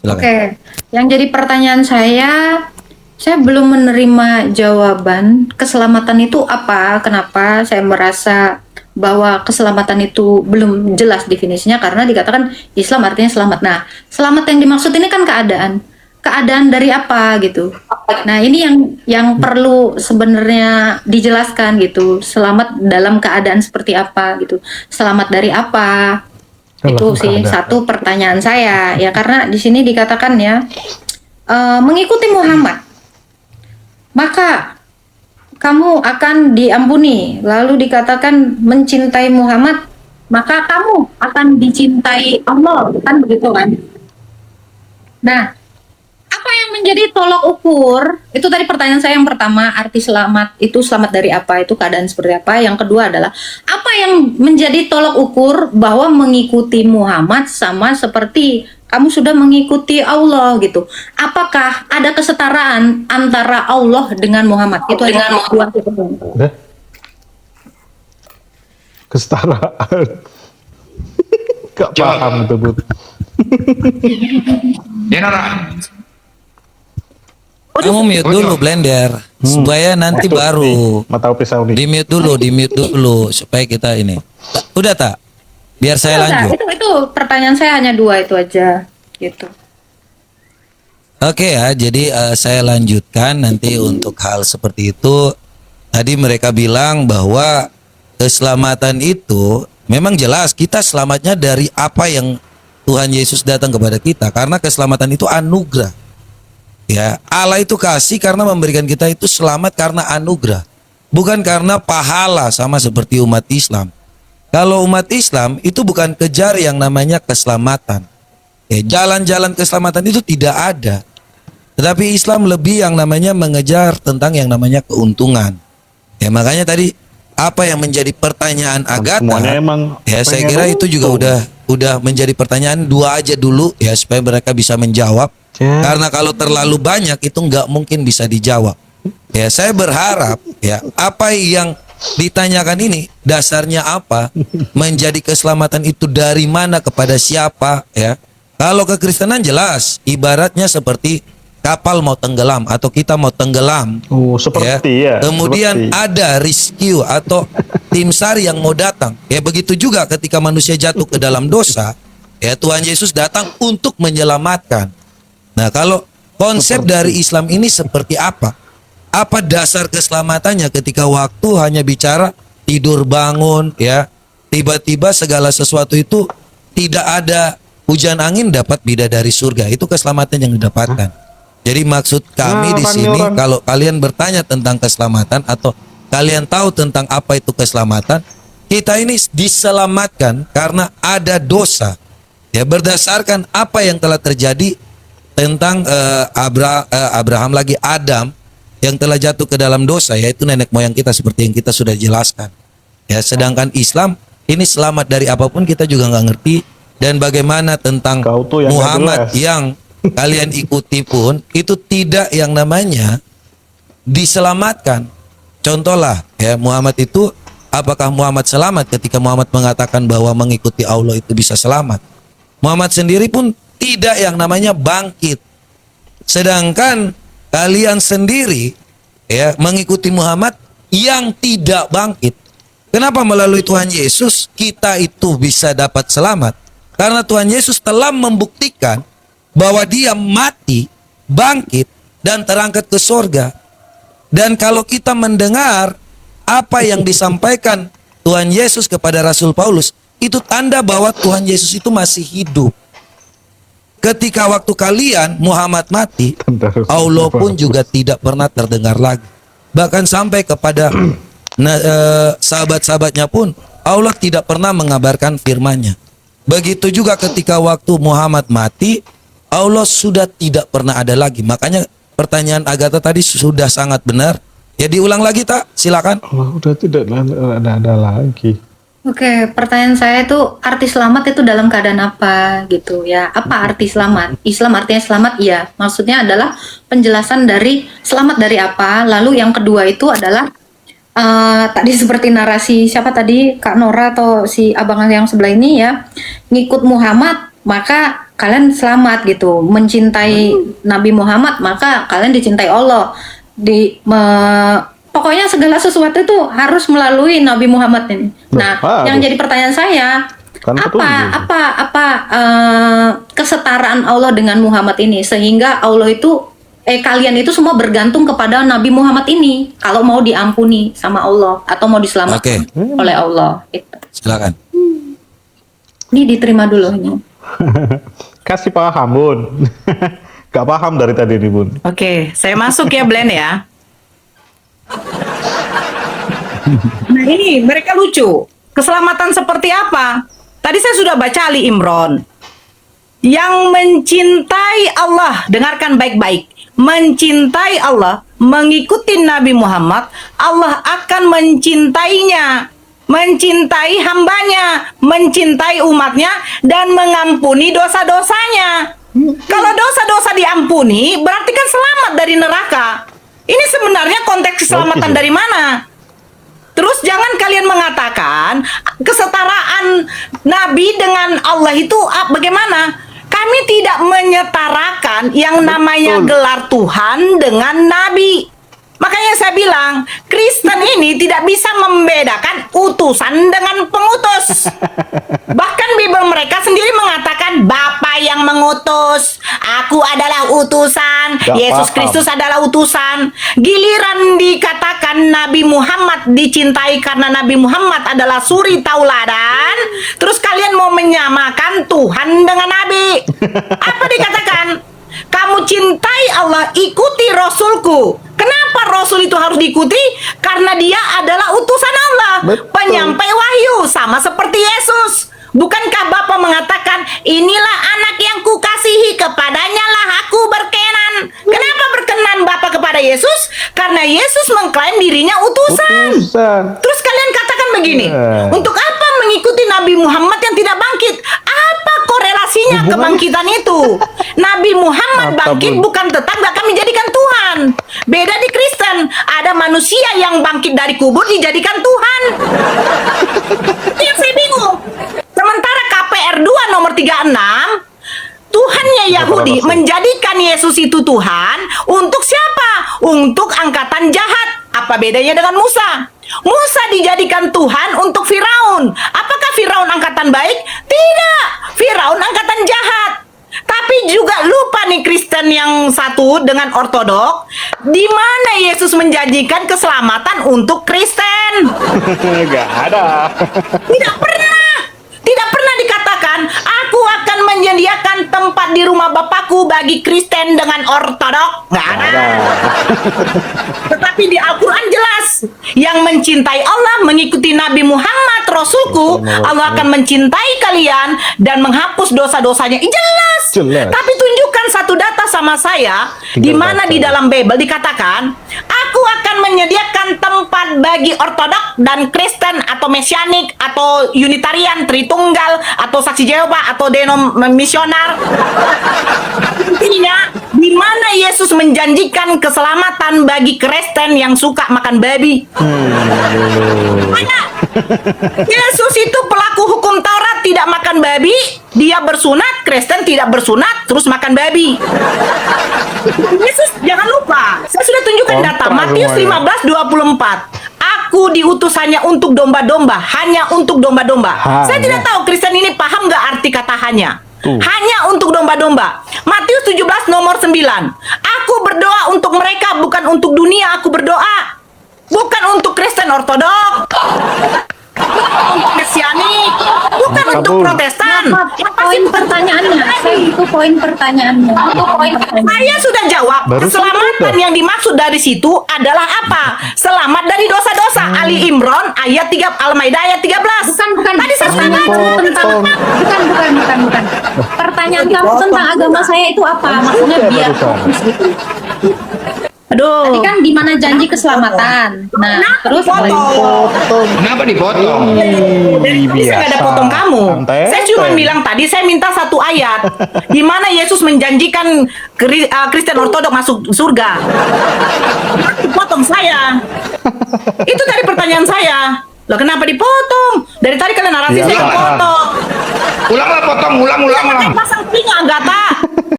Silakan. Oke, yang jadi pertanyaan saya belum menerima jawaban keselamatan itu apa, kenapa saya merasa bahwa keselamatan itu belum jelas definisinya karena dikatakan Islam artinya selamat. Nah, selamat yang dimaksud ini kan keadaan. Keadaan dari apa gitu. Nah, ini yang perlu sebenarnya dijelaskan gitu. Selamat dalam keadaan seperti apa gitu. Selamat dari apa? Itu Dalam sih keadaan. satu pertanyaan saya ya, karena di sini dikatakan ya mengikuti Muhammad maka kamu akan diampuni, lalu dikatakan mencintai Muhammad maka kamu akan dicintai Allah, kan begitu kan. Nah, apa yang menjadi tolok ukur? Itu tadi pertanyaan saya yang pertama, arti selamat itu selamat dari apa? Itu keadaan seperti apa? Yang kedua adalah apa yang menjadi tolok ukur bahwa mengikuti Muhammad sama seperti kamu sudah mengikuti Allah gitu. Apakah ada kesetaraan antara Allah dengan Muhammad? Itu dengan Muhammad. Udah. Kesetaraan. Gak Jawab. paham itu, Bud. Ya Nora. Kamu mute dulu Blender supaya nanti Tuh, baru nih, mata pisau nih. di mute dulu supaya kita ini. Udah tak? Biar saya lanjut. Itu pertanyaan saya hanya dua itu aja gitu. Oke ya, jadi saya lanjutkan nanti untuk hal seperti itu. Tadi mereka bilang bahwa keselamatan itu memang jelas kita selamatnya dari apa yang Tuhan Yesus datang kepada kita, karena keselamatan itu anugerah. Ya, Allah itu kasih karena memberikan kita itu selamat karena anugerah, bukan karena pahala, sama seperti umat Islam. Kalau umat Islam itu bukan kejar yang namanya keselamatan. Ya, jalan-jalan keselamatan itu tidak ada. Tetapi Islam lebih yang namanya mengejar tentang yang namanya keuntungan. Ya, makanya tadi apa yang menjadi pertanyaan Agatha, Semuanya emang ya saya pengen kira itu juga untung. udah menjadi pertanyaan, dua aja dulu ya supaya mereka bisa menjawab. Ya. Karena kalau terlalu banyak itu nggak mungkin bisa dijawab. Ya, saya berharap ya apa yang ditanyakan ini dasarnya apa, menjadi keselamatan itu dari mana kepada siapa ya. Kalau kekristenan jelas ibaratnya seperti kapal mau tenggelam atau kita mau tenggelam. Oh, seperti ya. Kemudian seperti. ada rescue atau tim SAR yang mau datang. Ya begitu juga ketika manusia jatuh ke dalam dosa, ya Tuhan Yesus datang untuk menyelamatkan. Nah, kalau konsep dari Islam ini seperti apa? Apa dasar keselamatannya ketika waktu hanya bicara tidur bangun ya, tiba-tiba segala sesuatu itu tidak ada hujan angin dapat bidadari surga. Itu keselamatan yang didapatkan. Jadi maksud kami di sini kalau kalian bertanya tentang keselamatan atau kalian tahu tentang apa itu keselamatan, kita ini diselamatkan karena ada dosa. Ya berdasarkan apa yang telah terjadi tentang Abraham lagi Adam yang telah jatuh ke dalam dosa, yaitu nenek moyang kita seperti yang kita sudah jelaskan. Ya, sedangkan Islam ini selamat dari apapun kita juga nggak ngerti, dan bagaimana tentang yang Muhammad jelas. yang kalian ikuti pun itu tidak yang namanya diselamatkan. Contohlah ya, Muhammad itu apakah Muhammad selamat ketika Muhammad mengatakan bahwa mengikuti Allah itu bisa selamat? Muhammad sendiri pun tidak yang namanya bangkit. Sedangkan kalian sendiri ya mengikuti Muhammad yang tidak bangkit. Kenapa melalui Tuhan Yesus kita itu bisa dapat selamat? Karena Tuhan Yesus telah membuktikan bahwa dia mati, bangkit, dan terangkat ke sorga. Dan kalau kita mendengar apa yang disampaikan Tuhan Yesus kepada Rasul Paulus, itu tanda bahwa Tuhan Yesus itu masih hidup. Ketika waktu kalian Muhammad mati, Allah pun juga tidak pernah terdengar lagi. Bahkan sampai kepada sahabat-sahabatnya pun Allah tidak pernah mengabarkan firman-Nya. Begitu juga ketika waktu Muhammad mati, Allah sudah tidak pernah ada lagi. Makanya pertanyaan Agatha tadi sudah sangat benar. Ya diulang lagi tak? Silakan. Allah udah tidak ada lagi. Oke, pertanyaan saya itu arti selamat itu dalam keadaan apa gitu ya? Apa arti selamat? Islam artinya selamat, iya. Maksudnya adalah penjelasan dari selamat dari apa. Lalu yang kedua itu adalah tadi seperti narasi siapa tadi, Kak Nora atau si abang yang sebelah ini ya, ngikut Muhammad maka kalian selamat gitu. Mencintai Nabi Muhammad, maka kalian dicintai Allah. Pokoknya segala sesuatu itu harus melalui Nabi Muhammad ini. Nah, yang jadi pertanyaan saya, kesetaraan Allah dengan Muhammad ini sehingga kalian itu semua bergantung kepada Nabi Muhammad ini kalau mau diampuni sama Allah atau mau diselamatkan oleh Allah. Silakan. Ini diterima dulu ini. Kasih paham, Bun. Gak paham dari tadi nih, Bun. Oke, saya masuk ya, Blend ya. Nah ini mereka lucu. Keselamatan seperti apa? Tadi saya sudah baca Ali Imran. Yang mencintai Allah, dengarkan baik-baik. Mencintai Allah, mengikuti Nabi Muhammad, Allah akan mencintainya, mencintai hambanya, mencintai umatnya, dan mengampuni dosa-dosanya. Kalau dosa-dosa diampuni, berarti kan selamat dari neraka. Ini sebenarnya konteks keselamatan dari mana? Terus jangan kalian mengatakan kesetaraan Nabi dengan Allah itu bagaimana? Kami tidak menyetarakan yang namanya gelar Tuhan dengan Nabi. Makanya saya bilang, Kristen ini tidak bisa membedakan utusan dengan pengutus. Bahkan Bible mereka sendiri mengatakan, Bapa yang mengutus, aku adalah utusan, Yesus Kristus adalah utusan. Giliran dikatakan Nabi Muhammad dicintai karena Nabi Muhammad adalah suri tauladan, terus kalian mau menyamakan Tuhan dengan Nabi. Apa dikatakan? Kamu cintai Allah, ikuti Rasulku. Kenapa Rasul itu harus diikuti? Karena dia adalah utusan Allah, penyampai wahyu, sama seperti Yesus. Bukankah Bapa mengatakan, inilah anak yang kukasihi, kepadanya lah aku berkenan. Kenapa berkenan Bapa kepada Yesus? Karena Yesus mengklaim dirinya utusan. Terus kalian katakan begini, untuk apa mengikuti Nabi Muhammad yang tidak bangkit? Apa korelasinya kebangkitan itu? Nabi Muhammad bangkit bukan tetap gak kami jadikan Tuhan. Beda di Kristen, ada manusia yang bangkit dari kubur dijadikan Tuhan. Yang saya bingung. Sementara KPR 2 nomor 36, Tuhannya Yahudi menjadikan Yesus itu Tuhan untuk siapa? Untuk angkatan jahat. Apa bedanya dengan Musa? Musa dijadikan Tuhan untuk Firaun. Apakah Firaun angkatan baik? Tidak. Firaun angkatan jahat. Tapi juga lupa nih Kristen yang satu dengan ortodok, di mana Yesus menjanjikan keselamatan untuk Kristen. Gak ada. Tidak pernah dikatakan, aku akan menyediakan tempat di rumah Bapakku bagi Kristen dengan ortodok. Nggak ada. Tetapi di Al-Quran jelas, yang mencintai Allah, mengikuti Nabi Muhammad, Rasulku, Allah akan mencintai kalian dan menghapus dosa-dosanya. Jelas. Tapi tunjukkan satu data sama saya, di mana di dalam Bible dikatakan, aku akan menyediakan tempat bagi ortodok dan Kristen atau Mesianik atau Unitarian, Tritunggal atau Saksi Jehova atau misionar. Intinya, di mana Yesus menjanjikan keselamatan bagi Kristen yang suka makan babi? Mana? Yesus itu pelaku hukum Taurat, tidak makan babi, dia bersunat, Kristen tidak bersunat, terus makan babi. Yesus, jangan lupa, saya sudah tunjukkan data, Matius 15:24. Aku diutus hanya untuk domba-domba, hanya untuk domba-domba. Saya tidak tahu Kristen ini paham nggak arti kata hanya. Hanya untuk domba-domba. Matius 17 nomor 9. Aku berdoa untuk mereka, bukan untuk dunia aku berdoa. Bukan untuk Kristen Ortodok, untuk Mesianik, bukan untuk Protestan. Poin pertanyaannya, poin pertanyaannya. Saya sudah jawab. Keselamatan yang dimaksud dari situ adalah apa? Selamat dari dosa-dosa. Ali Imran ayat 3, Al-Maidah ayat 13. Bukan. Tadi saya sudah Bukan. Pertanyaan kamu tentang agama saya itu apa? Maksudnya biar fokus gitu. Aduh. Tadi kan di mana janji keselamatan. Nah, terus Kenapa dipotong? Dari tadi saya nggak ada potong kamu. Saya cuma bilang tadi saya minta satu ayat di mana Yesus menjanjikan Kristen Ortodok masuk surga. Potong saya. Itu tadi pertanyaan saya. Loh kenapa dipotong? Dari tadi kalian narasi saya potong. Ulanglah potong, ulang. Pasang telinga, Agatha.